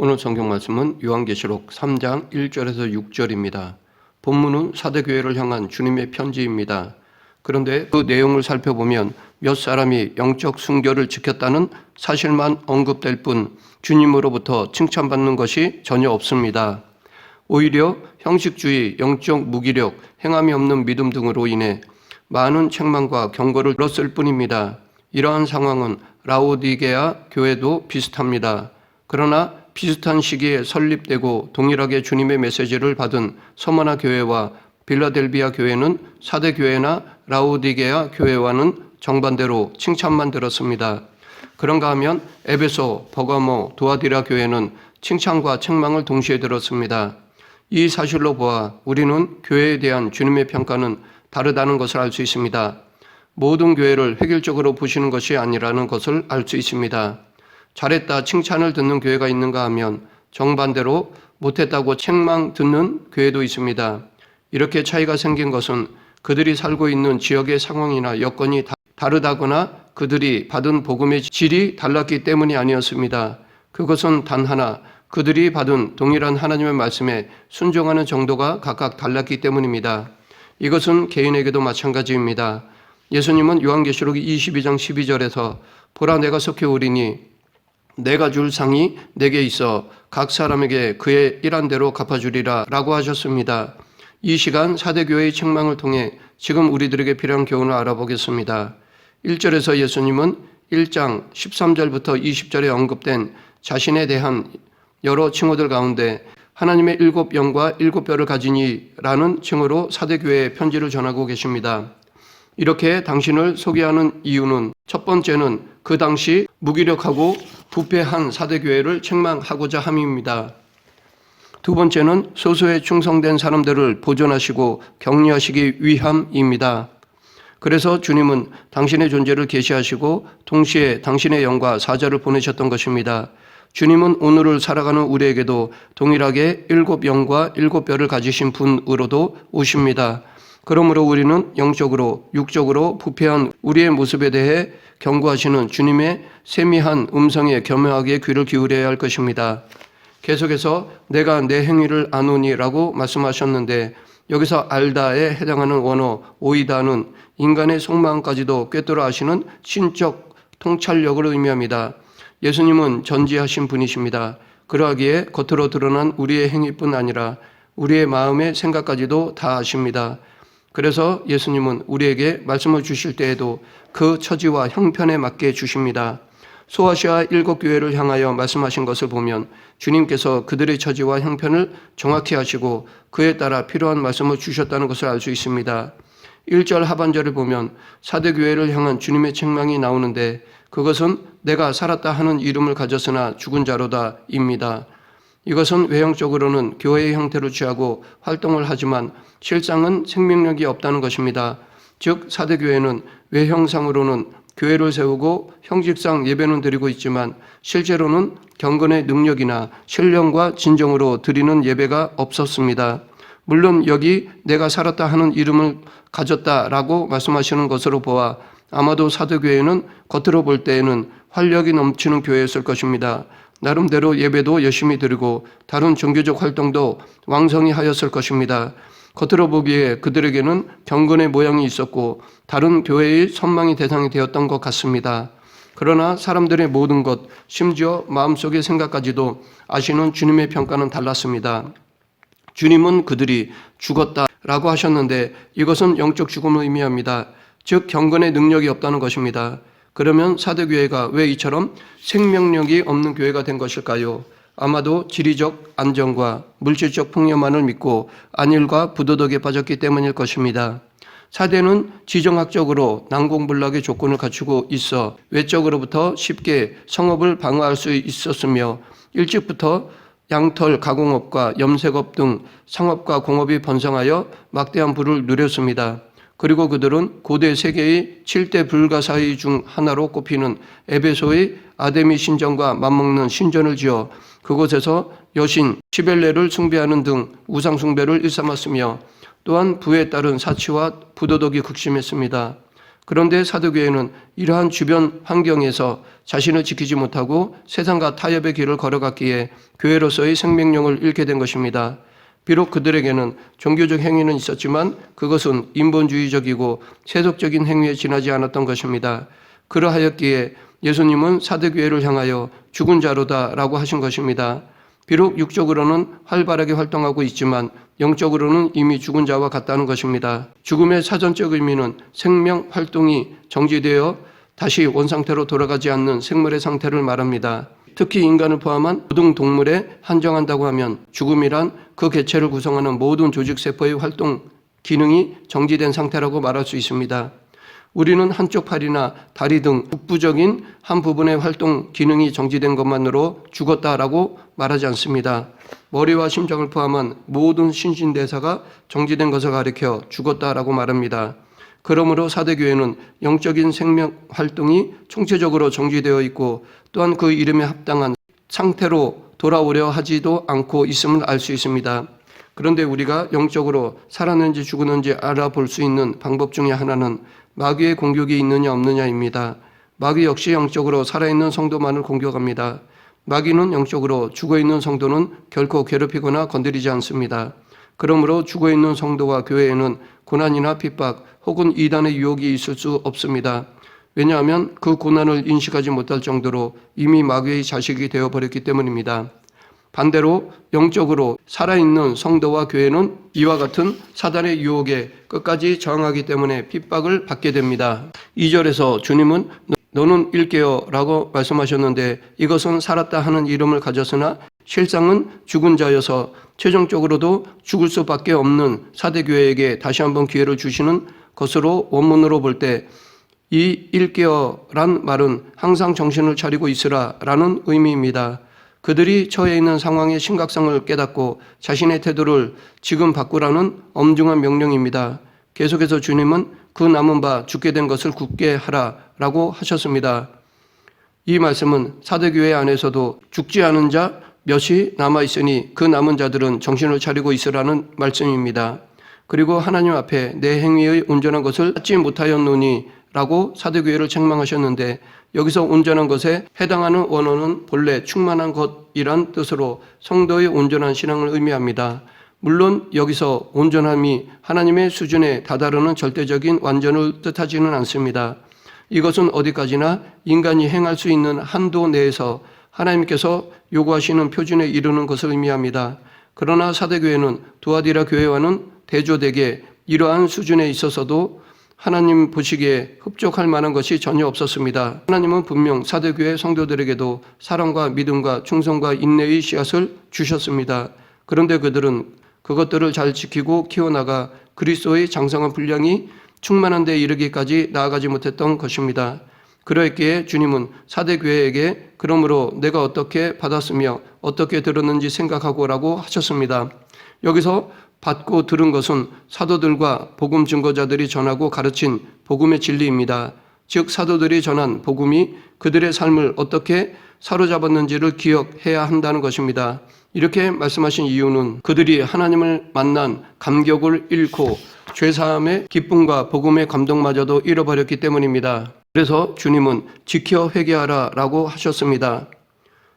오늘 성경 말씀은 요한계시록 3장 1절에서 6절입니다. 본문은 사대교회를 향한 주님의 편지입니다. 그런데 그 내용을 살펴보면 몇 사람이 영적 순결을 지켰다는 사실만 언급될 뿐 주님으로부터 칭찬받는 것이 전혀 없습니다. 오히려 형식주의, 영적 무기력, 행함이 없는 믿음 등으로 인해 많은 책망과 경고를 들었을 뿐입니다. 이러한 상황은 라오디게아 교회도 비슷합니다. 그러나 비슷한 시기에 설립되고 동일하게 주님의 메시지를 받은 서머나 교회와 빌라델비아 교회는 사대 교회나 라오디게아 교회와는 정반대로 칭찬만 들었습니다. 그런가 하면 에베소, 버가모, 두아디라 교회는 칭찬과 책망을 동시에 들었습니다. 이 사실로 보아 우리는 교회에 대한 주님의 평가는 다르다는 것을 알 수 있습니다. 모든 교회를 획일적으로 보시는 것이 아니라는 것을 알 수 있습니다. 잘했다 칭찬을 듣는 교회가 있는가 하면 정반대로 못했다고 책망 듣는 교회도 있습니다. 이렇게 차이가 생긴 것은 그들이 살고 있는 지역의 상황이나 여건이 다르다거나 그들이 받은 복음의 질이 달랐기 때문이 아니었습니다. 그것은 단 하나, 그들이 받은 동일한 하나님의 말씀에 순종하는 정도가 각각 달랐기 때문입니다. 이것은 개인에게도 마찬가지입니다. 예수님은 요한계시록 22장 12절에서 보라 내가 속히 오리니 내가 줄 상이 내게 있어 각 사람에게 그의 일한 대로 갚아주리라 라고 하셨습니다. 이 시간 사대교회의 책망을 통해 지금 우리들에게 필요한 교훈을 알아보겠습니다. 1절에서 예수님은 1장 13절부터 20절에 언급된 자신에 대한 여러 칭호들 가운데 하나님의 일곱 영과 일곱 뼈를 가지니라는 칭호로 사대교회에 편지를 전하고 계십니다. 이렇게 당신을 소개하는 이유는 첫 번째는 그 당시 무기력하고 부패한 사대교회를 책망하고자 함입니다. 두 번째는 소수에 충성된 사람들을 보존하시고 격려하시기 위함입니다. 그래서 주님은 당신의 존재를 계시하시고 동시에 당신의 영과 사자를 보내셨던 것입니다. 주님은 오늘을 살아가는 우리에게도 동일하게 일곱 영과 일곱 뼈를 가지신 분으로도 오십니다. 그러므로 우리는 영적으로, 육적으로 부패한 우리의 모습에 대해 경고하시는 주님의 세미한 음성에 겸허하게 귀를 기울여야 할 것입니다. 계속해서 내가 내 행위를 아노니라고 말씀하셨는데 여기서 알다에 해당하는 원어 오이다는 인간의 속마음까지도 꿰뚫어 아시는 신적 통찰력을 의미합니다. 예수님은 전지하신 분이십니다. 그러하기에 겉으로 드러난 우리의 행위뿐 아니라 우리의 마음의 생각까지도 다 아십니다. 그래서 예수님은 우리에게 말씀을 주실 때에도 그 처지와 형편에 맞게 주십니다. 소아시아 일곱 교회를 향하여 말씀하신 것을 보면 주님께서 그들의 처지와 형편을 정확히 하시고 그에 따라 필요한 말씀을 주셨다는 것을 알 수 있습니다. 1절 하반절을 보면 사대교회를 향한 주님의 책망이 나오는데 그것은 내가 살았다 하는 이름을 가졌으나 죽은 자로다 입니다. 이것은 외형적으로는 교회의 형태를 취하고 활동을 하지만 실상은 생명력이 없다는 것입니다. 즉 사대교회는 외형상으로는 교회를 세우고 형식상 예배는 드리고 있지만 실제로는 경건의 능력이나 신령과 진정으로 드리는 예배가 없었습니다. 물론 여기 내가 살았다 하는 이름을 가졌다라고 말씀하시는 것으로 보아 아마도 사대교회는 겉으로 볼 때에는 활력이 넘치는 교회였을 것입니다. 나름대로 예배도 열심히 드리고 다른 종교적 활동도 왕성히 하였을 것입니다. 겉으로 보기에 그들에게는 경건의 모양이 있었고 다른 교회의 선망의 대상이 되었던 것 같습니다. 그러나 사람들의 모든 것, 심지어 마음속의 생각까지도 아시는 주님의 평가는 달랐습니다. 주님은 그들이 죽었다라고 하셨는데 이것은 영적 죽음을 의미합니다. 즉 경건의 능력이 없다는 것입니다. 그러면 사대교회가 왜 이처럼 생명력이 없는 교회가 된 것일까요? 아마도 지리적 안정과 물질적 풍요만을 믿고 안일과 부도덕에 빠졌기 때문일 것입니다. 사대는 지정학적으로 난공불락의 조건을 갖추고 있어 외적으로부터 쉽게 성업을 방어할 수 있었으며 일찍부터 양털 가공업과 염색업 등 상업과 공업이 번성하여 막대한 부를 누렸습니다. 그리고 그들은 고대 세계의 7대 불가사의 중 하나로 꼽히는 에베소의 아데미 신전과 맞먹는 신전을 지어 그곳에서 여신 시벨레를 숭배하는 등 우상 숭배를 일삼았으며 또한 부에 따른 사치와 부도덕이 극심했습니다. 그런데 사도교회는 이러한 주변 환경에서 자신을 지키지 못하고 세상과 타협의 길을 걸어갔기에 교회로서의 생명력을 잃게 된 것입니다. 비록 그들에게는 종교적 행위는 있었지만 그것은 인본주의적이고 세속적인 행위에 지나지 않았던 것입니다. 그러하였기에 예수님은 사도교회를 향하여 죽은 자로다라고 하신 것입니다. 비록 육적으로는 활발하게 활동하고 있지만 영적으로는 이미 죽은 자와 같다는 것입니다. 죽음의 사전적 의미는 생명 활동이 정지되어 다시 원상태로 돌아가지 않는 생물의 상태를 말합니다. 특히 인간을 포함한 모든 동물에 한정한다고 하면 죽음이란 그 개체를 구성하는 모든 조직세포의 활동 기능이 정지된 상태라고 말할 수 있습니다. 우리는 한쪽 팔이나 다리 등 국부적인 한 부분의 활동 기능이 정지된 것만으로 죽었다라고 말하지 않습니다. 머리와 심장을 포함한 모든 신진대사가 정지된 것을 가리켜 죽었다라고 말합니다. 그러므로 사도교회는 영적인 생명 활동이 총체적으로 정지되어 있고 또한 그 이름에 합당한 상태로 돌아오려 하지도 않고 있음을 알 수 있습니다. 그런데 우리가 영적으로 살았는지 죽었는지 알아볼 수 있는 방법 중에 하나는 마귀의 공격이 있느냐 없느냐입니다. 마귀 역시 영적으로 살아있는 성도만을 공격합니다. 마귀는 영적으로 죽어있는 성도는 결코 괴롭히거나 건드리지 않습니다. 그러므로 죽어있는 성도와 교회에는 고난이나 핍박 혹은 이단의 유혹이 있을 수 없습니다. 왜냐하면 그 고난을 인식하지 못할 정도로 이미 마귀의 자식이 되어버렸기 때문입니다. 반대로 영적으로 살아있는 성도와 교회는 이와 같은 사단의 유혹에 끝까지 저항하기 때문에 핍박을 받게 됩니다. 2절에서 주님은 너는 일깨어 라고 말씀하셨는데 이것은 살았다 하는 이름을 가졌으나 실상은 죽은 자여서 최종적으로도 죽을 수밖에 없는 사대교회에게 다시 한번 기회를 주시는 것으로 원문으로 볼 때 이 일깨어란 말은 항상 정신을 차리고 있으라 라는 의미입니다. 그들이 처해 있는 상황의 심각성을 깨닫고 자신의 태도를 지금 바꾸라는 엄중한 명령입니다. 계속해서 주님은 그 남은 바 죽게 된 것을 굳게 하라 라고 하셨습니다. 이 말씀은 사도교회 안에서도 죽지 않은 자 몇이 남아있으니 그 남은 자들은 정신을 차리고 있으라는 말씀입니다. 그리고 하나님 앞에 내 행위의 온전한 것을 찾지 못하였노니 라고 사도교회를 책망하셨는데 여기서 온전한 것에 해당하는 원어는 본래 충만한 것이란 뜻으로 성도의 온전한 신앙을 의미합니다. 물론 여기서 온전함이 하나님의 수준에 다다르는 절대적인 완전을 뜻하지는 않습니다. 이것은 어디까지나 인간이 행할 수 있는 한도 내에서 하나님께서 요구하시는 표준에 이르는 것을 의미합니다. 그러나 사도교회는 두아디라 교회와는 대조되게 이러한 수준에 있어서도 하나님 보시기에 흡족할 만한 것이 전혀 없었습니다. 하나님은 분명 사도교회 성도들에게도 사랑과 믿음과 충성과 인내의 씨앗을 주셨습니다. 그런데 그들은 그것들을 잘 지키고 키워나가 그리스도의 장성한 분량이 충만한 데 이르기까지 나아가지 못했던 것입니다. 그러했기에 주님은 사도교회에게 그러므로 내가 어떻게 받았으며 어떻게 들었는지 생각하고라고 하셨습니다. 여기서 받고 들은 것은 사도들과 복음 증거자들이 전하고 가르친 복음의 진리입니다. 즉 사도들이 전한 복음이 그들의 삶을 어떻게 사로잡았는지를 기억해야 한다는 것입니다. 이렇게 말씀하신 이유는 그들이 하나님을 만난 감격을 잃고 죄사함의 기쁨과 복음의 감동마저도 잃어버렸기 때문입니다. 그래서 주님은 지켜 회개하라 라고 하셨습니다.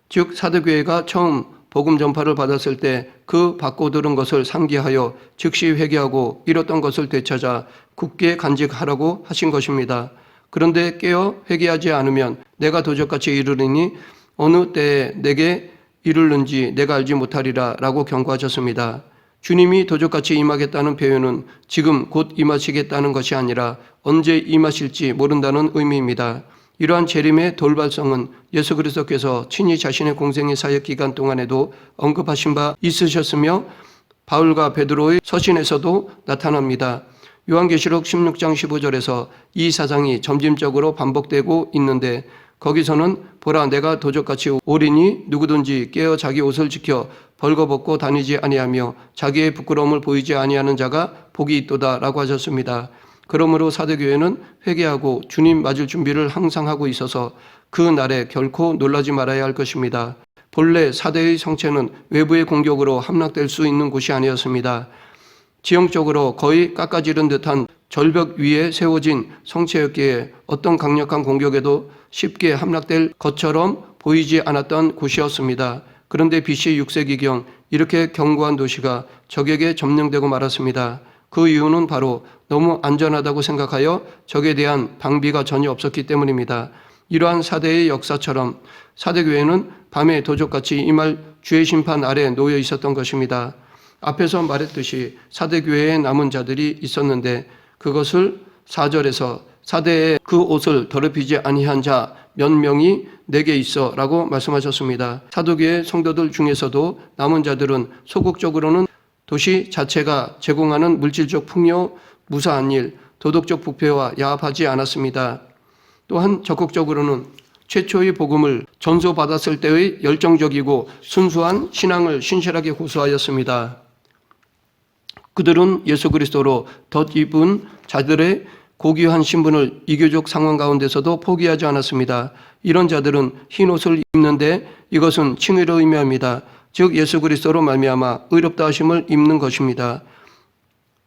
즉 사도교회가 처음 복음 전파를 받았을 때 그 받고 들은 것을 상기하여 즉시 회개하고 잃었던 것을 되찾아 굳게 간직하라고 하신 것입니다. 그런데 깨어 회개하지 않으면 내가 도적같이 이르리니 어느 때에 내게 이르는지 내가 알지 못하리라 라고 경고하셨습니다. 주님이 도적같이 임하겠다는 표현은 지금 곧 임하시겠다는 것이 아니라 언제 임하실지 모른다는 의미입니다. 이러한 재림의 돌발성은 예수 그리스도께서 친히 자신의 공생의 사역 기간 동안에도 언급하신 바 있으셨으며 바울과 베드로의 서신에서도 나타납니다. 요한계시록 16장 15절에서 이 사상이 점진적으로 반복되고 있는데 거기서는 보라 내가 도적같이 오리니 누구든지 깨어 자기 옷을 지켜 벌거벗고 다니지 아니하며 자기의 부끄러움을 보이지 아니하는 자가 복이 있도다 라고 하셨습니다. 그러므로 사도교회는 회개하고 주님 맞을 준비를 항상 하고 있어서 그 날에 결코 놀라지 말아야 할 것입니다. 본래 사대의 성체는 외부의 공격으로 함락될 수 있는 곳이 아니었습니다. 지형적으로 거의 깎아지른 듯한 절벽 위에 세워진 성체였기에 어떤 강력한 공격에도 쉽게 함락될 것처럼 보이지 않았던 곳이었습니다. 그런데 BC 6세기경 이렇게 견고한 도시가 적에게 점령되고 말았습니다. 그 이유는 바로 너무 안전하다고 생각하여 적에 대한 방비가 전혀 없었기 때문입니다. 이러한 사대의 역사처럼 사대교회는 밤에 도적같이 임할 주의 심판 아래 놓여 있었던 것입니다. 앞에서 말했듯이 사대교회에 남은 자들이 있었는데 그것을 4절에서 사대에 그 옷을 더럽히지 아니한 자 몇 명이 내게 있어 라고 말씀하셨습니다. 사도교회 성도들 중에서도 남은 자들은 소극적으로는 도시 자체가 제공하는 물질적 풍요, 무사한 일, 도덕적 부패와 야합하지 않았습니다. 또한 적극적으로는 최초의 복음을 전수받았을 때의 열정적이고 순수한 신앙을 신실하게 고수하였습니다. 그들은 예수 그리스도로 덧입은 자들의 고귀한 신분을 이교적 상황 가운데서도 포기하지 않았습니다. 이런 자들은 흰 옷을 입는데 이것은 칭의를 의미합니다. 즉 예수 그리스도로 말미암아 의롭다 하심을 입는 것입니다.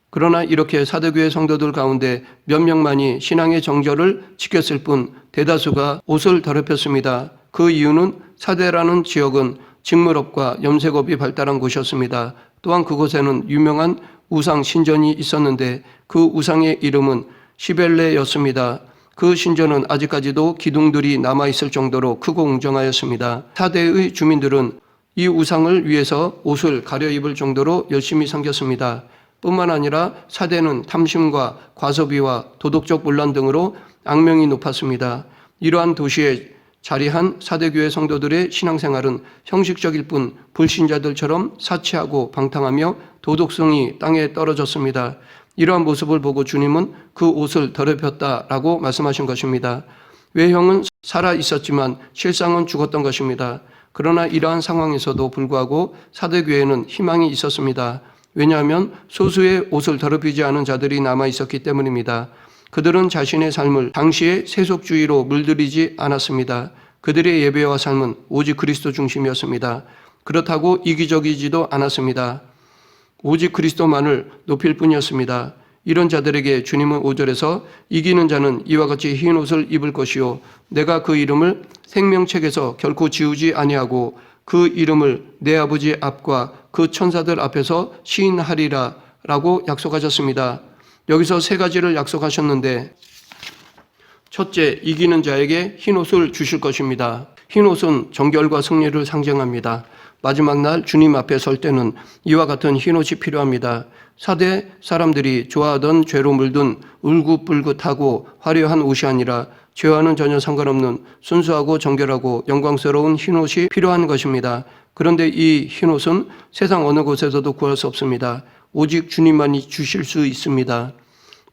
그러나 이렇게 사대교회 성도들 가운데 몇 명만이 신앙의 정절을 지켰을 뿐 대다수가 옷을 더럽혔습니다. 그 이유는 사대라는 지역은 직물업과 염색업이 발달한 곳이었습니다. 또한 그곳에는 유명한 우상 신전이 있었는데 그 우상의 이름은 시벨레였습니다. 그 신전은 아직까지도 기둥들이 남아있을 정도로 크고 웅장하였습니다. 사대의 주민들은 이 우상을 위해서 옷을 가려입을 정도로 열심히 섬겼습니다. 뿐만 아니라 사대는 탐심과 과소비와 도덕적 문란 등으로 악명이 높았습니다. 이러한 도시에 자리한 사대교회 성도들의 신앙생활은 형식적일 뿐 불신자들처럼 사치하고 방탕하며 도덕성이 땅에 떨어졌습니다. 이러한 모습을 보고 주님은 그 옷을 더럽혔다라고 말씀하신 것입니다. 외형은 살아 있었지만 실상은 죽었던 것입니다. 그러나 이러한 상황에서도 불구하고 사대교회에는 희망이 있었습니다. 왜냐하면 소수의 옷을 더럽히지 않은 자들이 남아 있었기 때문입니다. 그들은 자신의 삶을 당시의 세속주의로 물들이지 않았습니다. 그들의 예배와 삶은 오직 그리스도 중심이었습니다. 그렇다고 이기적이지도 않았습니다. 오직 그리스도만을 높일 뿐이었습니다. 이런 자들에게 주님은 5절에서 이기는 자는 이와 같이 흰 옷을 입을 것이요 내가 그 이름을 생명책에서 결코 지우지 아니하고 그 이름을 내 아버지 앞과 그 천사들 앞에서 시인하리라 라고 약속하셨습니다. 여기서 세 가지를 약속하셨는데 첫째, 이기는 자에게 흰 옷을 주실 것입니다. 흰 옷은 정결과 승리를 상징합니다. 마지막 날 주님 앞에 설 때는 이와 같은 흰 옷이 필요합니다. 사대 사람들이 좋아하던 죄로 물든 울긋불긋하고 화려한 옷이 아니라 죄와는 전혀 상관없는 순수하고 정결하고 영광스러운 흰 옷이 필요한 것입니다. 그런데 이 흰 옷은 세상 어느 곳에서도 구할 수 없습니다. 오직 주님만이 주실 수 있습니다.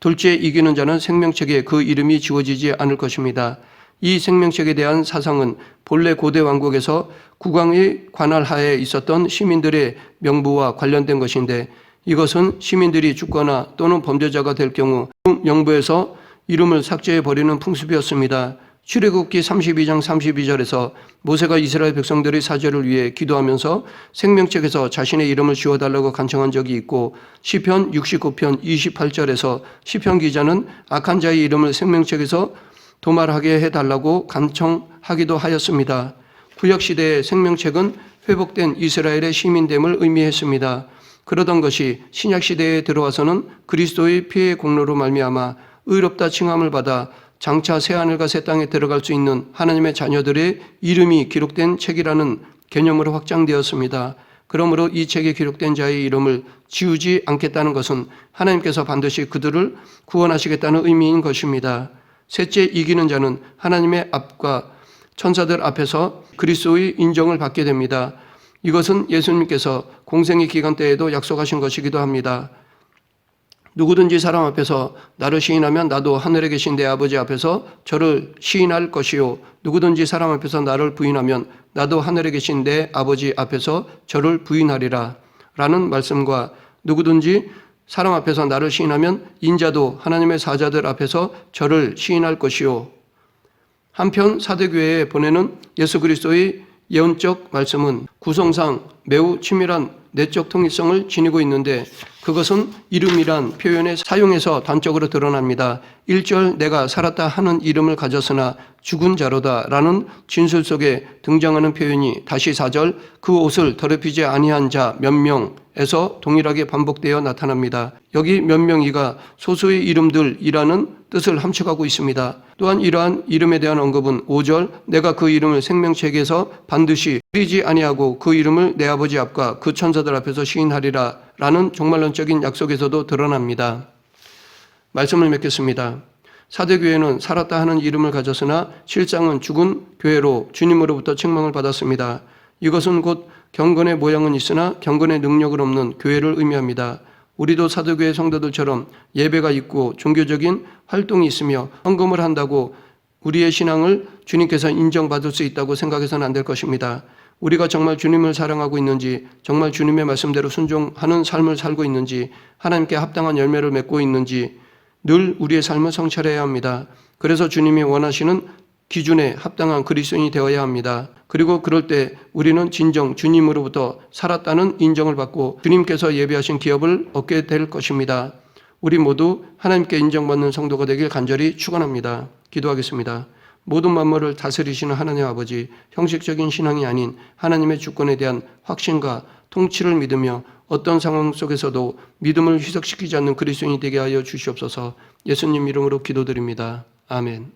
둘째, 이기는 자는 생명책에 그 이름이 지워지지 않을 것입니다. 이 생명책에 대한 사상은 본래 고대 왕국에서 국왕의 관할 하에 있었던 시민들의 명부와 관련된 것인데 이것은 시민들이 죽거나 또는 범죄자가 될 경우 명부에서 이름을 삭제해버리는 풍습이었습니다. 출애굽기 32장 32절에서 모세가 이스라엘 백성들의 사죄를 위해 기도하면서 생명책에서 자신의 이름을 지워달라고 간청한 적이 있고 시편 69편 28절에서 시편 기자는 악한 자의 이름을 생명책에서 도말하게 해달라고 간청하기도 하였습니다. 구약시대의 생명책은 회복된 이스라엘의 시민됨을 의미했습니다. 그러던 것이 신약시대에 들어와서는 그리스도의 피의 공로로 말미암아 의롭다 칭함을 받아 장차 새하늘과 새 땅에 들어갈 수 있는 하나님의 자녀들의 이름이 기록된 책이라는 개념으로 확장되었습니다. 그러므로 이 책에 기록된 자의 이름을 지우지 않겠다는 것은 하나님께서 반드시 그들을 구원하시겠다는 의미인 것입니다. 셋째, 이기는 자는 하나님의 앞과 천사들 앞에서 그리스도의 인정을 받게 됩니다. 이것은 예수님께서 공생의 기간 때에도 약속하신 것이기도 합니다. 누구든지 사람 앞에서 나를 시인하면 나도 하늘에 계신 내 아버지 앞에서 저를 시인할 것이요 누구든지 사람 앞에서 나를 부인하면 나도 하늘에 계신 내 아버지 앞에서 저를 부인하리라 라는 말씀과 누구든지 사람 앞에서 나를 시인하면 인자도 하나님의 사자들 앞에서 저를 시인할 것이요. 한편 사대교회에 보내는 예수 그리스도의 예언적 말씀은 구성상 매우 치밀한 내적 통일성을 지니고 있는데 그것은 이름이란 표현의 사용에서 단적으로 드러납니다. 1절 내가 살았다 하는 이름을 가졌으나 죽은 자로다 라는 진술 속에 등장하는 표현이 다시 4절 그 옷을 더럽히지 아니한 자 몇 명에서 동일하게 반복되어 나타납니다. 여기 몇 명이가 소수의 이름들이라는 뜻을 함축하고 있습니다. 또한 이러한 이름에 대한 언급은 5절 내가 그 이름을 생명책에서 반드시 버리지 아니하고 그 이름을 내 아버지 앞과 그 천사들 앞에서 시인하리라 라는 종말론적인 약속에서도 드러납니다. 말씀을 맺겠습니다. 사대교회는 살았다 하는 이름을 가졌으나 실상은 죽은 교회로 주님으로부터 책망을 받았습니다. 이것은 곧 경건의 모양은 있으나 경건의 능력을 없는 교회를 의미합니다. 우리도 사도교회 성도들처럼 예배가 있고 종교적인 활동이 있으며 헌금을 한다고 우리의 신앙을 주님께서 인정받을 수 있다고 생각해서는 안 될 것입니다. 우리가 정말 주님을 사랑하고 있는지, 정말 주님의 말씀대로 순종하는 삶을 살고 있는지, 하나님께 합당한 열매를 맺고 있는지 늘 우리의 삶을 성찰해야 합니다. 그래서 주님이 원하시는 기준에 합당한 그리스도인이 되어야 합니다. 그리고 그럴 때 우리는 진정 주님으로부터 살았다는 인정을 받고 주님께서 예비하신 기업을 얻게 될 것입니다. 우리 모두 하나님께 인정받는 성도가 되길 간절히 축원합니다. 기도하겠습니다. 모든 만물을 다스리시는 하나님 아버지, 형식적인 신앙이 아닌 하나님의 주권에 대한 확신과 통치를 믿으며 어떤 상황 속에서도 믿음을 희석시키지 않는 그리스도인이 되게 하여 주시옵소서. 예수님 이름으로 기도드립니다. 아멘.